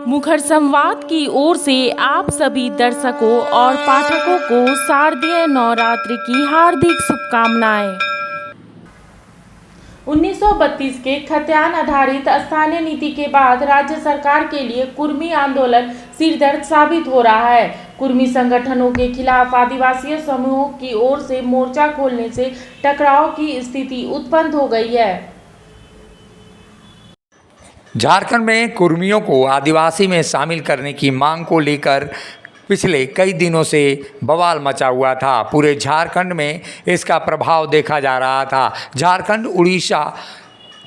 मुखर संवाद की ओर से आप सभी दर्शकों और पाठकों को शारदीय नवरात्रि की हार्दिक शुभकामनाएं। 1932 के खतियान आधारित स्थानीय नीति के बाद राज्य सरकार के लिए कुर्मी आंदोलन सिरदर्द साबित हो रहा है। कुर्मी संगठनों के खिलाफ आदिवासी समूहों की ओर से मोर्चा खोलने से टकराव की स्थिति उत्पन्न हो गई है। झारखंड में कुर्मियों को आदिवासी में शामिल करने की मांग को लेकर पिछले कई दिनों से बवाल मचा हुआ था। पूरे झारखंड में इसका प्रभाव देखा जा रहा था। झारखंड, उड़ीसा,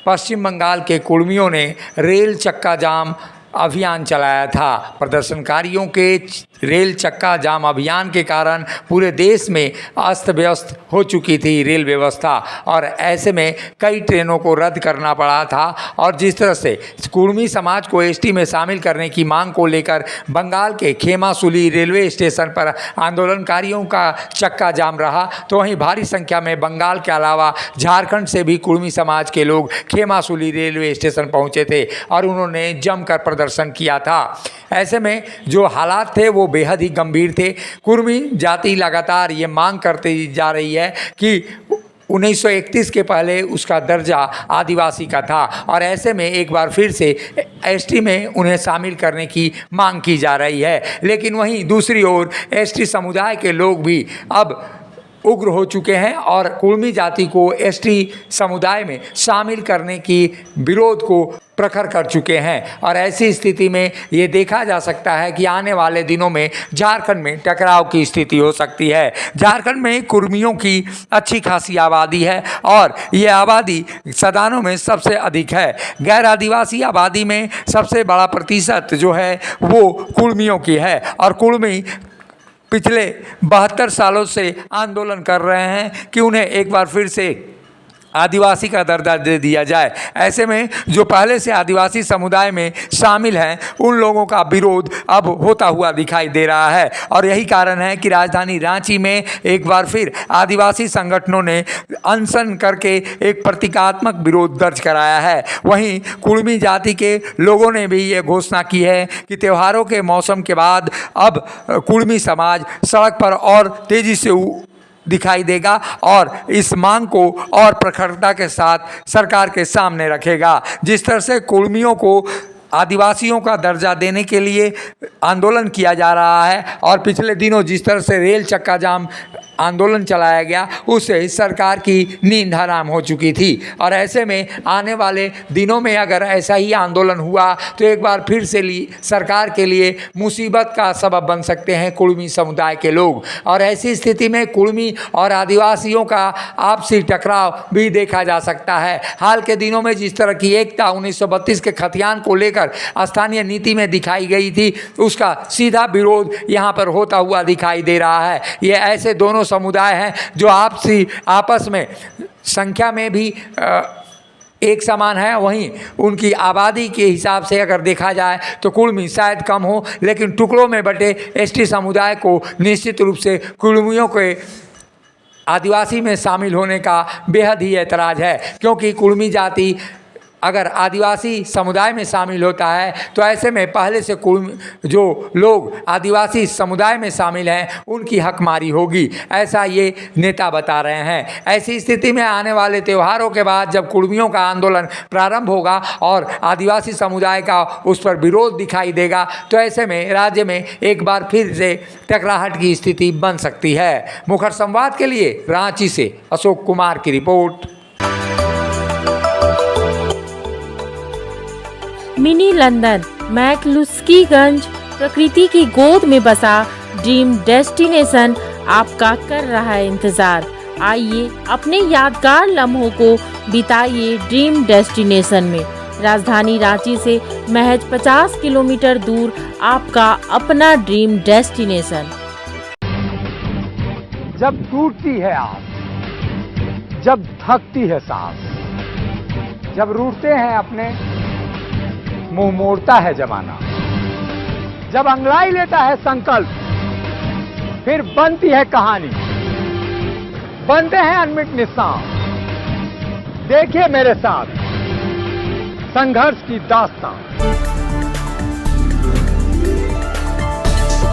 पश्चिम बंगाल के कुर्मियों ने रेल चक्का जाम अभियान चलाया था। प्रदर्शनकारियों के रेल चक्का जाम अभियान के कारण पूरे देश में अस्त व्यस्त हो चुकी थी रेल व्यवस्था, और ऐसे में कई ट्रेनों को रद्द करना पड़ा था। और जिस तरह से कुर्मी समाज को एसटी में शामिल करने की मांग को लेकर बंगाल के खेमासुली रेलवे स्टेशन पर आंदोलनकारियों का चक्का जाम रहा, तो वहीं भारी संख्या में बंगाल के अलावा झारखंड से भी कुर्मी समाज के लोग खेमासुली रेलवे स्टेशन पहुंचे थे और उन्होंने जमकर प्रदर्शन किया था। ऐसे में जो हालात थे वो बेहद ही गंभीर थे। कुर्मी जाति लगातार ये मांग करती जा रही है कि 1931 के पहले उसका दर्जा आदिवासी का था, और ऐसे में एक बार फिर से एसटी में उन्हें शामिल करने की मांग की जा रही है। लेकिन वहीं दूसरी ओर एसटी समुदाय के लोग भी अब उग्र हो चुके हैं और कुर्मी जाति को एसटी समुदाय में शामिल करने की विरोध को प्रखर कर चुके हैं। और ऐसी स्थिति में ये देखा जा सकता है कि आने वाले दिनों में झारखंड में टकराव की स्थिति हो सकती है। झारखंड में कुर्मियों की अच्छी खासी आबादी है और ये आबादी सदानों में सबसे अधिक है। गैर आदिवासी आबादी में सबसे बड़ा प्रतिशत जो है वो कुर्मियों की है, और कुर्मी पिछले 72 सालों से आंदोलन कर रहे हैं कि उन्हें एक बार फिर से आदिवासी का दर्जा दे दिया जाए। ऐसे में जो पहले से आदिवासी समुदाय में शामिल हैं उन लोगों का विरोध अब होता हुआ दिखाई दे रहा है, और यही कारण है कि राजधानी रांची में एक बार फिर आदिवासी संगठनों ने अनशन करके एक प्रतीकात्मक विरोध दर्ज कराया है। वहीं कुर्मी जाति के लोगों ने भी ये घोषणा की है कि त्योहारों के मौसम के बाद अब कुर्मी समाज सड़क पर और तेज़ी से दिखाई देगा और इस मांग को और प्रखरता के साथ सरकार के सामने रखेगा। जिस तरह से कुर्मियों को आदिवासियों का दर्जा देने के लिए आंदोलन किया जा रहा है, और पिछले दिनों जिस तरह से रेल चक्का जाम आंदोलन चलाया गया उससे सरकार की नींद हराम हो चुकी थी। और ऐसे में आने वाले दिनों में अगर ऐसा ही आंदोलन हुआ तो एक बार फिर से सरकार के लिए मुसीबत का सबब बन सकते हैं कुर्मी समुदाय के लोग। और ऐसी स्थिति में कुर्मी और आदिवासियों का आपसी टकराव भी देखा जा सकता है। हाल के दिनों में जिस तरह की एकता 1932 के खतियान को लेकर स्थानीय नीति में दिखाई गई थी, उसका सीधा विरोध यहाँ पर होता हुआ दिखाई दे रहा है। ये ऐसे दोनों समुदाय हैं जो आपस में संख्या में भी एक समान है, वहीं उनकी आबादी के हिसाब से अगर देखा जाए तो कुर्मी शायद कम हो, लेकिन टुकड़ों में बटे एसटी समुदाय को निश्चित रूप से कुर्मियों के आदिवासी में शामिल होने का बेहद ही ऐतराज़ है। क्योंकि कुर्मी जाति अगर आदिवासी समुदाय में शामिल होता है तो ऐसे में पहले से जो लोग आदिवासी समुदाय में शामिल हैं उनकी हकमारी होगी, ऐसा ये नेता बता रहे हैं। ऐसी स्थिति में आने वाले त्योहारों के बाद जब कुर्मियों का आंदोलन प्रारंभ होगा और आदिवासी समुदाय का उस पर विरोध दिखाई देगा, तो ऐसे में राज्य में एक बार फिर से टकराहट की स्थिति बन सकती है। मुखर संवाद के लिए रांची से अशोक कुमार की रिपोर्ट। मिनी लंदन मैक्लुस्कीगंज प्रकृति की गोद में बसा ड्रीम डेस्टिनेशन आपका कर रहा है इंतजार। आइए अपने यादगार लम्हों को बिताइए ड्रीम डेस्टिनेशन में। राजधानी रांची से महज 50 किलोमीटर दूर आपका अपना ड्रीम डेस्टिनेशन। जब टूटती है आस, जब थकती है सांस, जब रूठते हैं अपने मुंह मोड़ता है जमाना, जब अंगड़ाई लेता है संकल्प फिर बनती है कहानी, बनते हैं अनमिट निशान। देखिए मेरे साथ संघर्ष की दास्तां।